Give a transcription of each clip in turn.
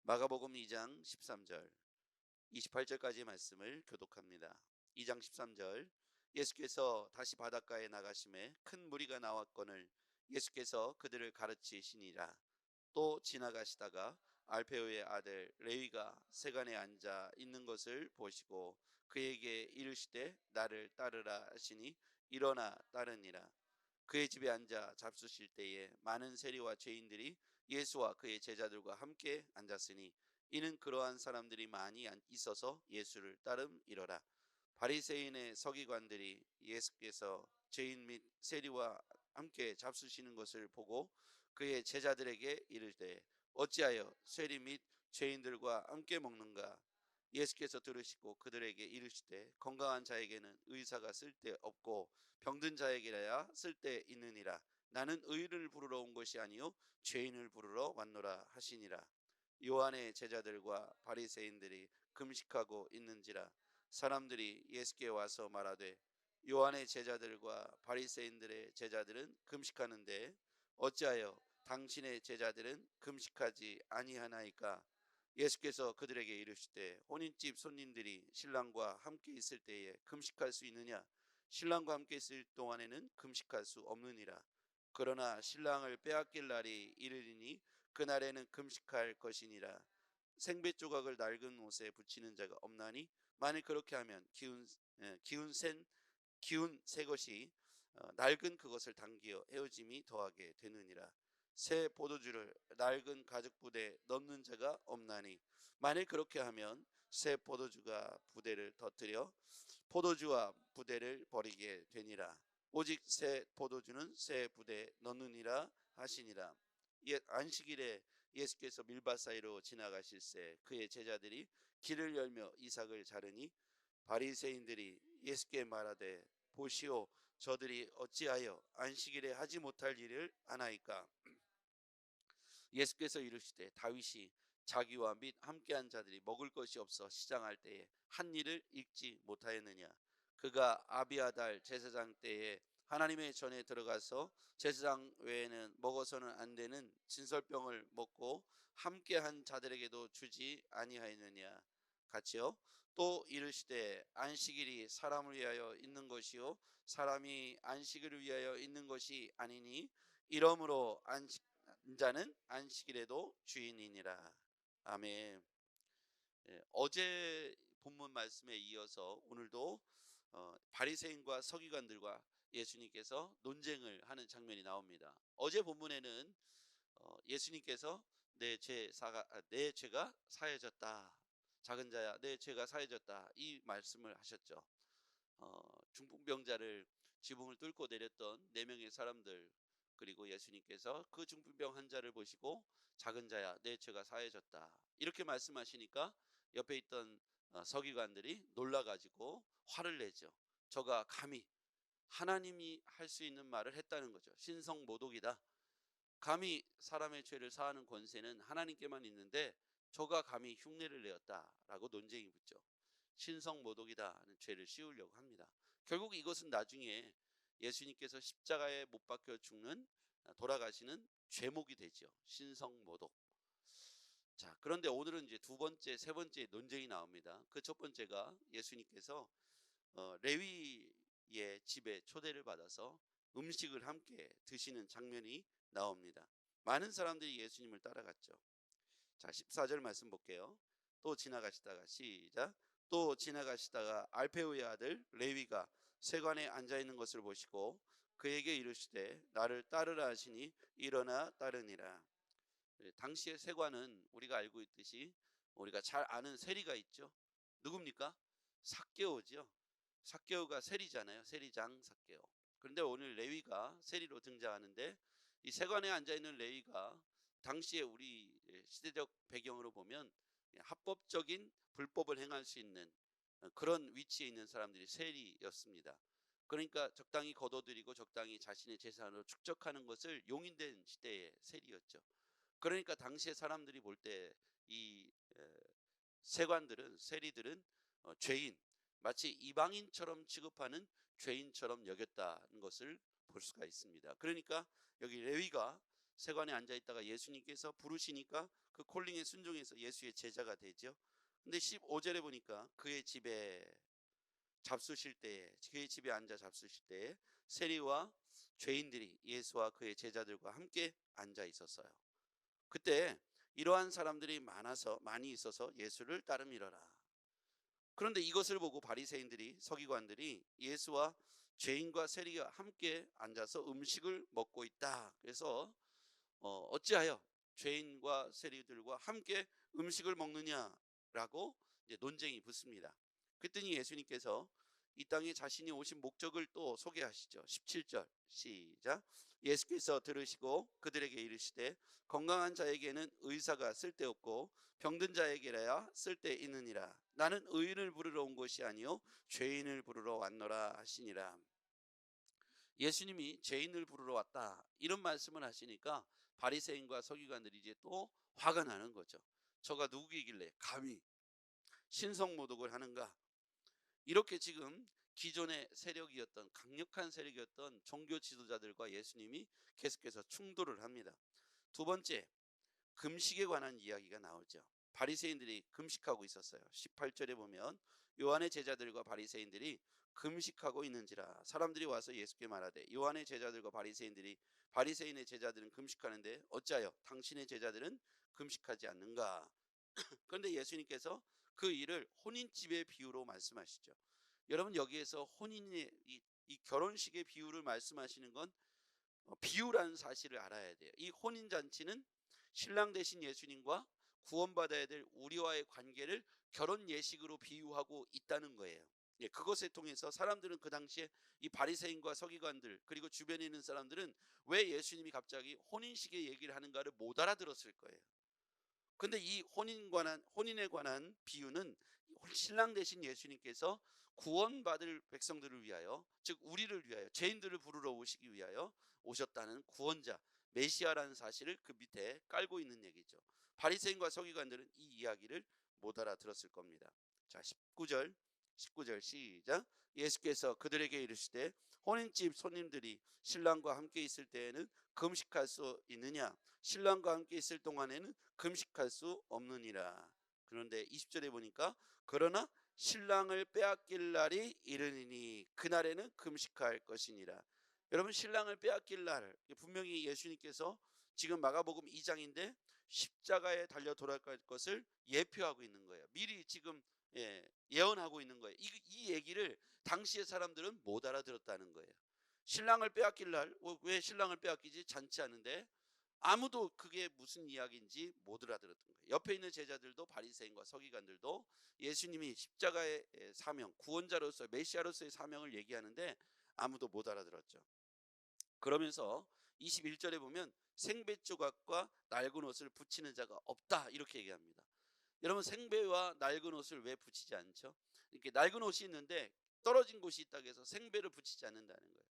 마가복음 2장 13절 28절까지의 말씀을 교독합니다. 2장 13절 예수께서 다시 바닷가에 나가심에 큰 무리가 나왔거늘 예수께서 그들을 가르치시니라. 또 지나가시다가 알페오의 아들 레위가 세관에 앉아 있는 것을 보시고 그에게 이르시되 나를 따르라 하시니 일어나 따르니라. 그의 집에 앉아 잡수실 때에 많은 세리와 죄인들이 예수와 그의 제자들과 함께 앉았으니 이는 그러한 사람들이 많이 있어서 예수를 따름이러라. 바리새인의 서기관들이 예수께서 죄인 및 세리와 함께 잡수시는 것을 보고 그의 제자들에게 이르되 어찌하여 세리 및 죄인들과 함께 먹는가? 예수께서 들으시고 그들에게 이르시되 건강한 자에게는 의사가 쓸데없고 병든 자에게라야 쓸데있느니라. 나는 의인을 부르러 온 것이 아니요 죄인을 부르러 왔노라 하시니라. 요한의 제자들과 바리새인들이 금식하고 있는지라. 사람들이 예수께 와서 말하되 요한의 제자들과 바리새인들의 제자들은 금식하는데 어찌하여 당신의 제자들은 금식하지 아니하나이까? 예수께서 그들에게 이르시되 혼인집 손님들이 신랑과 함께 있을 때에 금식할 수 있느냐? 신랑과 함께 있을 동안에는 금식할 수 없느니라. 그러나 신랑을 빼앗길 날이 이르리니 그날에는 금식할 것이니라. 생배 조각을 낡은 옷에 붙이는 자가 없나니 만일 그렇게 하면 기운 새 것이 낡은 그것을 당기어 헤어짐이 더하게 되느니라. 새 포도주를 낡은 가죽 부대에 넣는 자가 없나니 만일 그렇게 하면 새 포도주가 부대를 터뜨려 포도주와 부대를 버리게 되니라. 오직 새 포도주는 새 부대에 넣느니라 하시니라. 안식일에 예수께서 밀밭 사이로 지나가실새 그의 제자들이 길을 열며 이삭을 자르니 바리새인들이 예수께 말하되 보시오 저들이 어찌하여 안식일에 하지 못할 일을 하나이까? 예수께서 이르시되 다윗이 자기와 및 함께한 자들이 먹을 것이 없어 시장할 때에 한 일을 읽지 못하였느냐? 그가 아비아달 제사장 때에 하나님의 전에 들어가서 제사장 외에는 먹어서는 안 되는 진설병을 먹고 함께한 자들에게도 주지 아니하였느냐? 같이요. 또 이르시되 안식일이 사람을 위하여 있는 것이요 사람이 안식일을 위하여 있는 것이 아니니 이러므로 자는 안식일에도 주인이니라. 아멘. 어제 본문 말씀에 이어서 오늘도 바리새인과 서기관들과 예수님께서 논쟁을 하는 장면이 나옵니다. 어제 본문에는 예수님께서 내 죄가 사해졌다. 작은 자야 내 죄가 사해졌다. 이 말씀을 하셨죠. 중풍병자를 지붕을 뚫고 내렸던 4명의 사람들 그리고 예수님께서 그 중풍병 환자를 보시고 작은 자야 내 죄가 사해졌다 이렇게 말씀하시니까 옆에 있던 서기관들이 놀라가지고 화를 내죠. 저가 감히 하나님이 할 수 있는 말을 했다는 거죠. 신성모독이다. 감히 사람의 죄를 사하는 권세는 하나님께만 있는데 저가 감히 흉내를 내었다라고 논쟁이 붙죠. 신성모독이다는 죄를 씌우려고 합니다. 결국 이것은 나중에 예수님께서 십자가에 못 박혀 죽는 돌아가시는 죄목이 되죠. 신성모독. 자, 그런데 오늘은 이제 두 번째, 세 번째 논쟁이 나옵니다. 그 첫 번째가 예수님께서 레위의 집에 초대를 받아서 음식을 함께 드시는 장면이 나옵니다. 많은 사람들이 예수님을 따라갔죠. 자, 14절 말씀 볼게요. 또 지나가시다가 시작. 또 지나가시다가 알페오의 아들 레위가 세관에 앉아 있는 것을 보시고 그에게 이르시되 나를 따르라 하시니 일어나 따르니라. 당시의 세관은 우리가 알고 있듯이 우리가 잘 아는 세리가 있죠. 누굽니까? 삭개오죠. 삭개오가 세리잖아요. 세리장 삭개오. 그런데 오늘 레위가 세리로 등장하는데 이 세관에 앉아 있는 레위가 당시에 우리 시대적 배경으로 보면 합법적인 불법을 행할 수 있는 그런 위치에 있는 사람들이 세리였습니다. 그러니까 적당히 거둬들이고 적당히 자신의 재산으로 축적하는 것을 용인된 시대의 세리였죠. 그러니까 당시에 사람들이 볼 때 이 세관들은 세리들은 죄인 마치 이방인처럼 취급하는 죄인처럼 여겼다는 것을 볼 수가 있습니다. 그러니까 여기 레위가 세관에 앉아 있다가 예수님께서 부르시니까 그 콜링에 순종해서 예수의 제자가 되죠. 근데 15절에 보니까 그의 집에 그의 집에 앉아 잡수실 때에 세리와 죄인들이 예수와 그의 제자들과 함께 앉아 있었어요. 그때 이러한 사람들이 많이 있어서 예수를 따름이러라. 그런데 이것을 보고 바리새인들이 서기관들이 예수와 죄인과 세리가 함께 앉아서 음식을 먹고 있다. 그래서 어찌하여 죄인과 세리들과 함께 음식을 먹느냐라고 이제 논쟁이 붙습니다. 그랬더니 예수님께서 이 땅에 자신이 오신 목적을 또 소개하시죠. 17절 시작. 예수께서 들으시고 그들에게 이르시되 건강한 자에게는 의사가 쓸데없고 병든 자에게라야 쓸데있느니라. 나는 의인을 부르러 온 것이 아니요 죄인을 부르러 왔노라 하시니라. 예수님이 죄인을 부르러 왔다 이런 말씀을 하시니까 바리새인과 서기관들이 이제 또 화가 나는 거죠. 저가 누구이길래 감히 신성모독을 하는가. 이렇게 지금 기존의 세력이었던 강력한 세력이었던 종교 지도자들과 예수님이 계속해서 충돌을 합니다. 두 번째, 금식에 관한 이야기가 나오죠. 바리새인들이 금식하고 있었어요. 18절에 보면 요한의 제자들과 바리새인들이 금식하고 있는지라. 사람들이 와서 예수께 말하되 요한의 제자들과 바리새인의 제자들은 금식하는데 어찌하여 당신의 제자들은 금식하지 않는가. 그런데 예수님께서 그 일을 혼인집의 비유로 말씀하시죠. 여러분, 여기에서 혼인의 이 결혼식의 비유를 말씀하시는 건 비유라는 사실을 알아야 돼요. 이 혼인잔치는 신랑 되신 예수님과 구원받아야 될 우리와의 관계를 결혼 예식으로 비유하고 있다는 거예요. 예, 그것을 통해서 사람들은 그 당시에 이 바리새인과 서기관들 그리고 주변에 있는 사람들은 왜 예수님이 갑자기 혼인식의 얘기를 하는가를 못 알아들었을 거예요. 근데 이 혼인에 관한 비유는 신랑 되신 예수님께서 구원받을 백성들을 위하여, 즉 우리를 위하여, 죄인들을 부르러 오시기 위하여 오셨다는 구원자 메시아라는 사실을 그 밑에 깔고 있는 얘기죠. 바리새인과 서기관들은 이 이야기를 못 알아들었을 겁니다. 자, 19절 시작. 예수께서 그들에게 이르시되 혼인집 손님들이 신랑과 함께 있을 때에는 금식할 수 있느냐? 신랑과 함께 있을 동안에는 금식할 수 없느니라. 그런데 20절에 보니까 그러나 신랑을 빼앗길 날이 이르니니 그날에는 금식할 것이니라. 여러분, 신랑을 빼앗길 날, 분명히 예수님께서 지금 마가복음 2장인데 십자가에 달려 돌아갈 것을 예표하고 있는 거예요. 미리 지금 예언하고 있는 거예요. 이 얘기를 당시의 사람들은 못 알아들었다는 거예요. 신랑을 빼앗길 날, 왜 신랑을 빼앗기지? 잔치하는데 아무도 그게 무슨 이야기인지 못 알아들었던 거예요. 옆에 있는 제자들도 바리새인과 서기관들도 예수님이 십자가의 사명, 구원자로서 메시아로서의 사명을 얘기하는데 아무도 못 알아들었죠. 그러면서 21절에 보면 생배 조각과 낡은 옷을 붙이는 자가 없다 이렇게 얘기합니다. 여러분, 생배와 낡은 옷을 왜 붙이지 않죠? 이렇게 낡은 옷이 있는데 떨어진 곳이 있다고 해서 생배를 붙이지 않는다는 거예요.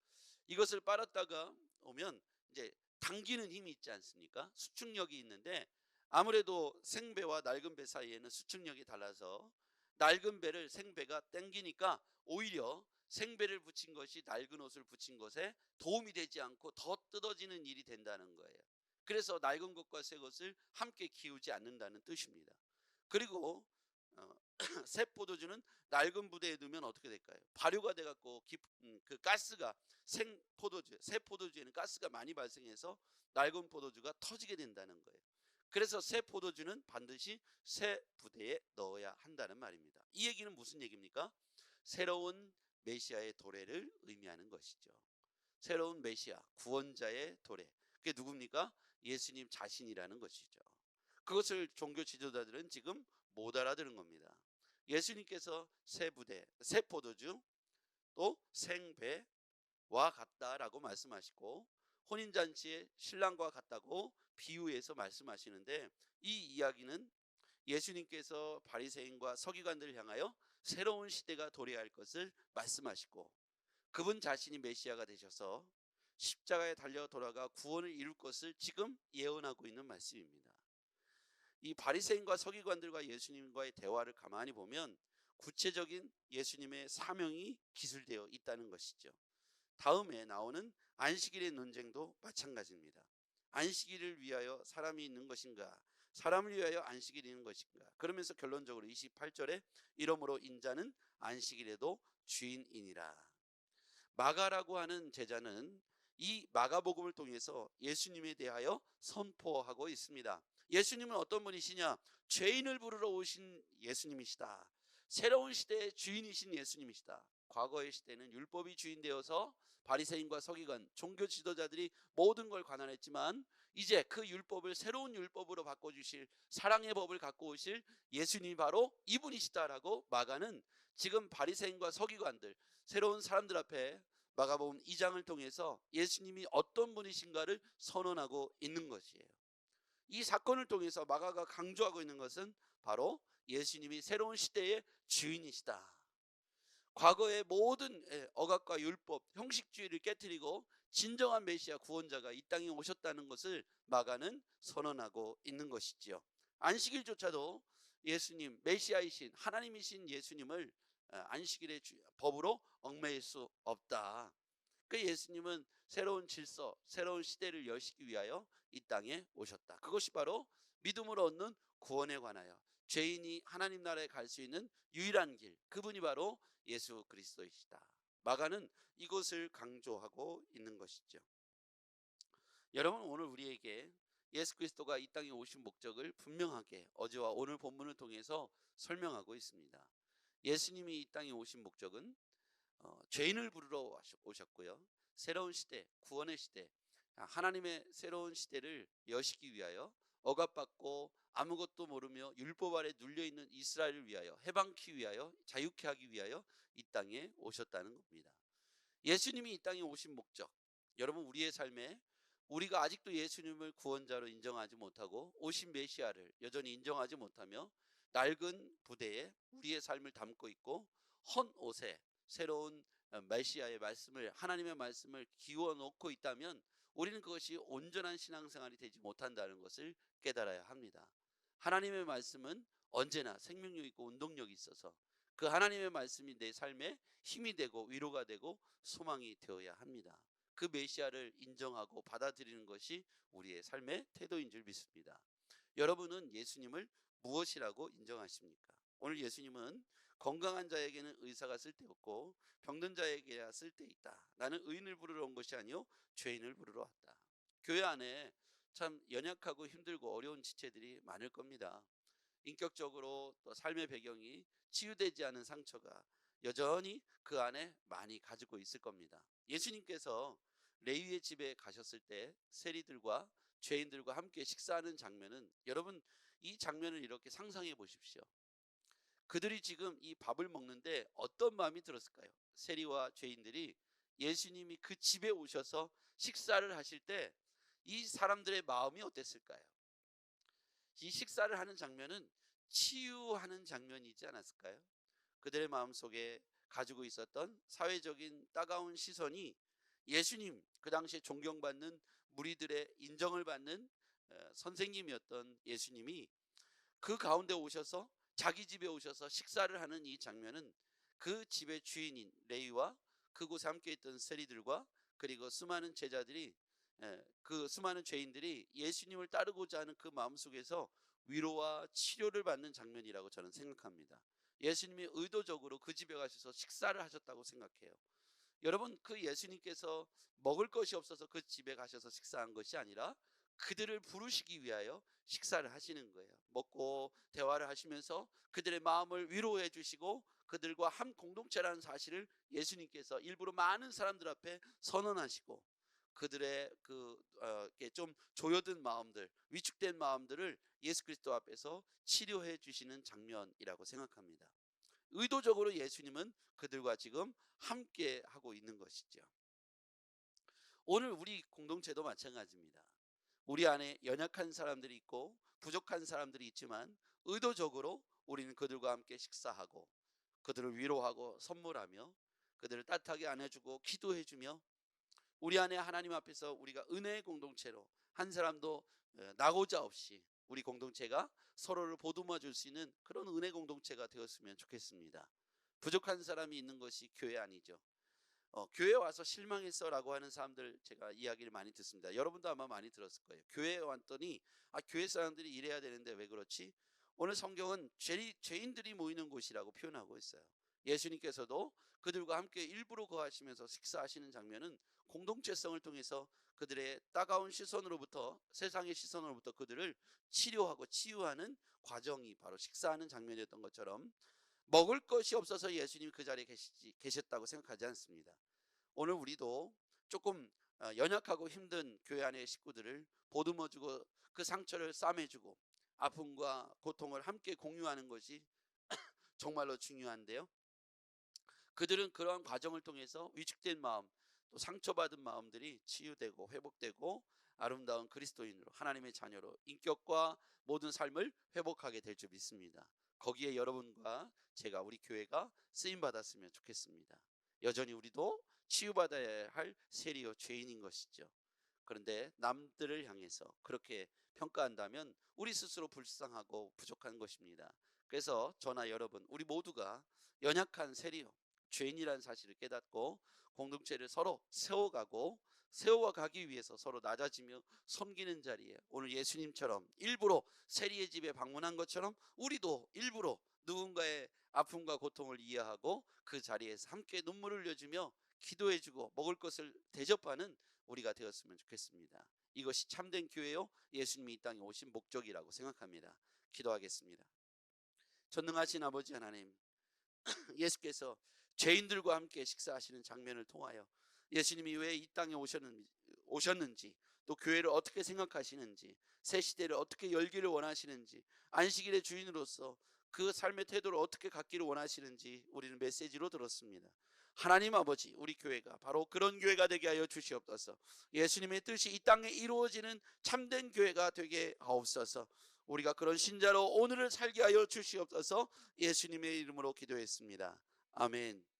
이것을 빨았다가 오면 이제 당기는 힘이 있지 않습니까? 수축력이 있는데 아무래도 생배와 낡은 배 사이에는 수축력이 달라서 낡은 배를 생배가 당기니까 오히려 생배를 붙인 것이 낡은 옷을 붙인 것에 도움이 되지 않고 더 뜯어지는 일이 된다는 거예요. 그래서 낡은 것과 새 것을 함께 키우지 않는다는 뜻입니다. 그리고 새 포도주는 낡은 부대에 두면 어떻게 될까요? 발효가 돼갖고 그 가스가 새 포도주에는 가스가 많이 발생해서 낡은 포도주가 터지게 된다는 거예요. 그래서 새 포도주는 반드시 새 부대에 넣어야 한다는 말입니다. 이 얘기는 무슨 얘기입니까? 새로운 메시아의 도래를 의미하는 것이죠. 새로운 메시아, 구원자의 도래. 그게 누굽니까? 예수님 자신이라는 것이죠. 그것을 종교 지도자들은 지금 못 알아들은 겁니다. 예수님께서 새 부대, 새 포도주, 또 생배와 같다라고 말씀하시고 혼인잔치의 신랑과 같다고 비유해서 말씀하시는데 이 이야기는 예수님께서 바리새인과 서기관들을 향하여 새로운 시대가 도래할 것을 말씀하시고 그분 자신이 메시아가 되셔서 십자가에 달려 돌아가 구원을 이룰 것을 지금 예언하고 있는 말씀입니다. 이 바리새인과 서기관들과 예수님과의 대화를 가만히 보면 구체적인 예수님의 사명이 기술되어 있다는 것이죠. 다음에 나오는 안식일의 논쟁도 마찬가지입니다. 안식일을 위하여 사람이 있는 것인가? 사람을 위하여 안식일이 있는 것인가? 그러면서 결론적으로 28절에 이러므로 인자는 안식일에도 주인이니라. 마가라고 하는 제자는 이 마가복음을 통해서 예수님에 대하여 선포하고 있습니다. 예수님은 어떤 분이시냐? 죄인을 부르러 오신 예수님이시다. 새로운 시대의 주인이신 예수님이시다. 과거의 시대는 율법이 주인 되어서 바리새인과 서기관, 종교 지도자들이 모든 걸 관할했지만 이제 그 율법을 새로운 율법으로 바꿔주실 사랑의 법을 갖고 오실 예수님이 바로 이분이시다라고 마가는 지금 바리새인과 서기관들, 새로운 사람들 앞에 마가복음 2장을 통해서 예수님이 어떤 분이신가를 선언하고 있는 것이에요. 이 사건을 통해서 마가가 강조하고 있는 것은 바로 예수님이 새로운 시대의 주인이시다. 과거의 모든 억압과 율법, 형식주의를 깨뜨리고 진정한 메시아 구원자가 이 땅에 오셨다는 것을 마가는 선언하고 있는 것이지요. 안식일조차도 예수님, 메시아이신 하나님이신 예수님을 안식일의 법으로 얽매일 수 없다. 그 예수님은 새로운 질서, 새로운 시대를 여시기 위하여 이 땅에 오셨다. 그것이 바로 믿음으로 얻는 구원에 관하여 죄인이 하나님 나라에 갈 수 있는 유일한 길, 그분이 바로 예수 그리스도이시다. 마가는 이것을 강조하고 있는 것이죠. 여러분, 오늘 우리에게 예수 그리스도가 이 땅에 오신 목적을 분명하게 어제와 오늘 본문을 통해서 설명하고 있습니다. 예수님이 이 땅에 오신 목적은 죄인을 부르러 오셨고요. 새로운 시대, 구원의 시대, 하나님의 새로운 시대를 여시기 위하여 억압받고 아무것도 모르며 율법 아래 눌려있는 이스라엘을 위하여 해방케 위하여 자유케 하기 위하여 이 땅에 오셨다는 겁니다. 예수님이 이 땅에 오신 목적, 여러분 우리의 삶에 우리가 아직도 예수님을 구원자로 인정하지 못하고 오신 메시아를 여전히 인정하지 못하며 낡은 부대에 우리의 삶을 담고 있고 헌 옷에 새로운 메시아의 말씀을, 하나님의 말씀을 기워놓고 있다면 우리는 그것이 온전한 신앙생활이 되지 못한다는 것을 깨달아야 합니다. 하나님의 말씀은 언제나 생명력 있고 운동력이 있어서 그 하나님의 말씀이 내 삶에 힘이 되고 위로가 되고 소망이 되어야 합니다. 그 메시아를 인정하고 받아들이는 것이 우리의 삶의 태도인 줄 믿습니다. 여러분은 예수님을 무엇이라고 인정하십니까? 오늘 예수님은 건강한 자에게는 의사가 쓸데없고 병든 자에게야 쓸데있다. 나는 의인을 부르러 온 것이 아니요 죄인을 부르러 왔다. 교회 안에 참 연약하고 힘들고 어려운 지체들이 많을 겁니다. 인격적으로 또 삶의 배경이 치유되지 않은 상처가 여전히 그 안에 많이 가지고 있을 겁니다. 예수님께서 레위의 집에 가셨을 때 세리들과 죄인들과 함께 식사하는 장면은, 여러분 이 장면을 이렇게 상상해 보십시오. 그들이 지금 이 밥을 먹는데 어떤 마음이 들었을까요? 세리와 죄인들이 예수님이 그 집에 오셔서 식사를 하실 때 이 사람들의 마음이 어땠을까요? 이 식사를 하는 장면은 치유하는 장면이지 않았을까요? 그들의 마음속에 가지고 있었던 사회적인 따가운 시선이 예수님, 그 당시에 존경받는 무리들의 인정을 받는 선생님이었던 예수님이 그 가운데 오셔서 자기 집에 오셔서 식사를 하는 이 장면은 그 집의 주인인 레위와 그곳에 함께 있던 세리들과 그리고 수많은 제자들이, 그 수많은 죄인들이 예수님을 따르고자 하는 그 마음속에서 위로와 치료를 받는 장면이라고 저는 생각합니다. 예수님이 의도적으로 그 집에 가셔서 식사를 하셨다고 생각해요. 여러분, 그 예수님께서 먹을 것이 없어서 그 집에 가셔서 식사한 것이 아니라 그들을 부르시기 위하여 식사를 하시는 거예요. 먹고 대화를 하시면서 그들의 마음을 위로해 주시고 그들과 한 공동체라는 사실을 예수님께서 일부러 많은 사람들 앞에 선언하시고 그들의 좀 조여든 마음들, 위축된 마음들을 예수 그리스도 앞에서 치료해 주시는 장면이라고 생각합니다. 의도적으로 예수님은 그들과 지금 함께 하고 있는 것이죠. 오늘 우리 공동체도 마찬가지입니다. 우리 안에 연약한 사람들이 있고 부족한 사람들이 있지만 의도적으로 우리는 그들과 함께 식사하고 그들을 위로하고 선물하며 그들을 따뜻하게 안아주고 기도해주며 우리 안에 하나님 앞에서 우리가 은혜의 공동체로 한 사람도 나고자 없이 우리 공동체가 서로를 보듬어 줄 수 있는 그런 은혜 공동체가 되었으면 좋겠습니다. 부족한 사람이 있는 것이 교회 아니죠. 교회 와서 실망했어라고 하는 사람들 제가 이야기를 많이 듣습니다. 여러분도 아마 많이 들었을 거예요. 교회에 왔더니 교회 사람들이 이래야 되는데 왜 그렇지? 오늘 성경은 죄인들이 모이는 곳이라고 표현하고 있어요. 예수님께서도 그들과 함께 일부러 거하시면서 식사하시는 장면은 공동체성을 통해서 그들의 따가운 시선으로부터, 세상의 시선으로부터 그들을 치료하고 치유하는 과정이 바로 식사하는 장면이었던 것처럼, 먹을 것이 없어서 예수님이 그 자리에 계셨다고 생각하지 않습니다. 오늘 우리도 조금 연약하고 힘든 교회 안의 식구들을 보듬어주고 그 상처를 싸매주고 아픔과 고통을 함께 공유하는 것이 정말로 중요한데요. 그들은 그러한 과정을 통해서 위축된 마음, 또 상처받은 마음들이 치유되고 회복되고 아름다운 그리스도인으로, 하나님의 자녀로 인격과 모든 삶을 회복하게 될 줄 믿습니다. 거기에 여러분과 제가, 우리 교회가 쓰임 받았으면 좋겠습니다. 여전히 우리도 치유받아야 할 세리요 죄인인 것이죠. 그런데 남들을 향해서 그렇게 평가한다면 우리 스스로 불쌍하고 부족한 것입니다. 그래서 저나 여러분, 우리 모두가 연약한 세리요 죄인이라는 사실을 깨닫고 공동체를 서로 세워가기 위해서 서로 낮아지며 섬기는 자리에, 오늘 예수님처럼 일부러 세리의 집에 방문한 것처럼 우리도 일부러 누군가의 아픔과 고통을 이해하고 그 자리에서 함께 눈물을 흘려주며 기도해주고 먹을 것을 대접하는 우리가 되었으면 좋겠습니다. 이것이 참된 교회요 예수님이 이 땅에 오신 목적이라고 생각합니다. 기도하겠습니다. 전능하신 아버지 하나님, 예수께서 죄인들과 함께 식사하시는 장면을 통하여 예수님이 왜 이 땅에 오셨는지, 또 교회를 어떻게 생각하시는지, 새 시대를 어떻게 열기를 원하시는지, 안식일의 주인으로서 그 삶의 태도를 어떻게 갖기를 원하시는지 우리는 메시지로 들었습니다. 하나님 아버지, 우리 교회가 바로 그런 교회가 되게 하여 주시옵소서. 예수님의 뜻이 이 땅에 이루어지는 참된 교회가 되게 하옵소서. 우리가 그런 신자로 오늘을 살게 하여 주시옵소서. 예수님의 이름으로 기도했습니다. 아멘.